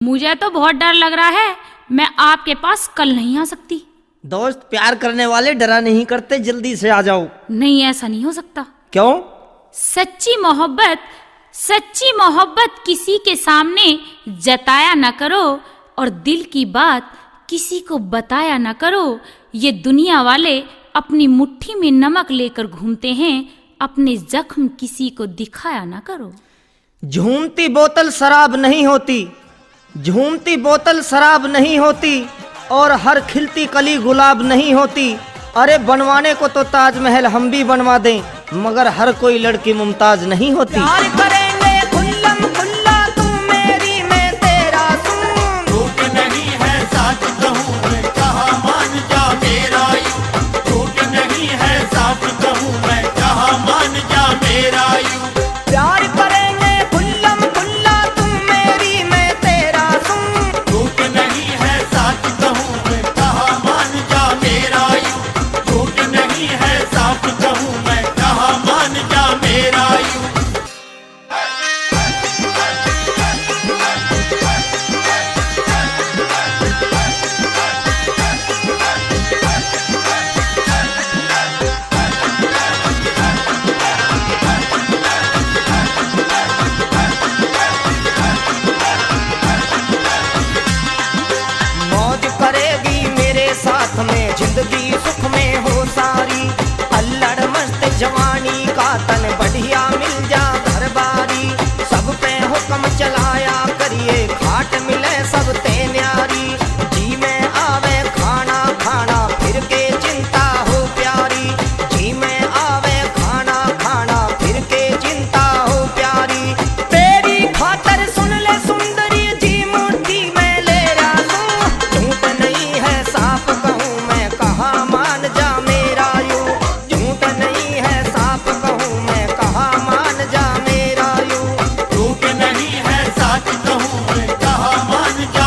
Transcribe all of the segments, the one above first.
मुझे तो बहुत डर लग रहा है, मैं आपके पास कल नहीं आ सकती। दोस्त, प्यार करने वाले डरा नहीं करते, जल्दी से आ जाओ। नहीं, ऐसा नहीं हो सकता। क्यों? सच्ची मोहब्बत किसी के सामने जताया न करो और दिल की बात किसी को बताया न करो। ये दुनिया वाले अपनी मुट्ठी में नमक लेकर घूमते हैं, अपने जख्म किसी को दिखाया न करो। झूमती बोतल शराब नहीं होती, झूमती बोतल शराब नहीं होती, और हर खिलती कली गुलाब नहीं होती। अरे बनवाने को तो ताजमहल हम भी बनवा दें, मगर हर कोई लड़की मुमताज नहीं होती। प्यार करेंगे खुल्लम खुल्ला, तू मेरी मैं तेरा सुन। झूठ नहीं है साथ कहूँ मैं, कहा मान जा मेरा यूं। झूठ नहीं है साथ कहूँ मैं, कहा मान जा मेरा यूं। प्यार करेंगे खुल्लम खुल्ला, तू मेरी मैं तेरा सुन। झूठ नहीं है साथ कहूँ मैं, कहा मान जा मेरा यूं। झूठ नहीं है साथ कहूँ मैं, कहा मान जा मेरा यूं। मौज करेगी मेरे साथ में, जिंदगी सुख में हो सारी। अल्लड़ मस्त जवानी का तन बढ़िया मिल जा घर बारी। सब पे हुक्म चलाया करिए, खाट मिले सब ते न्यारी। जी में आवे खाना खाना, फिर के चिंता हो प्यारी। जी में आवे खाना खाना, फिर के चिंता हो प्यारी। तेरी खातर सुन ले सुंदरी, जी मुट्ठी में ले राजू। झूठ नहीं है साफ कहूँ मैं, कहा मान जा मेरा यूं। झूठ नहीं है साफ कहूँ मैं, कहा मान जा मेरा यूं। झूठ नहीं है साथ कहूँ मैं, कहा मान जा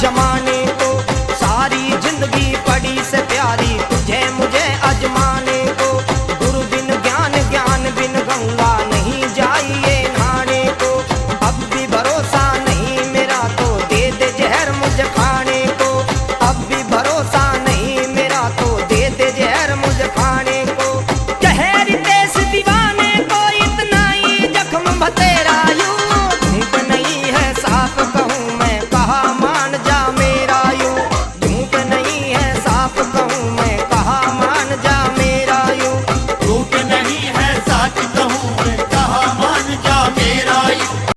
जमाने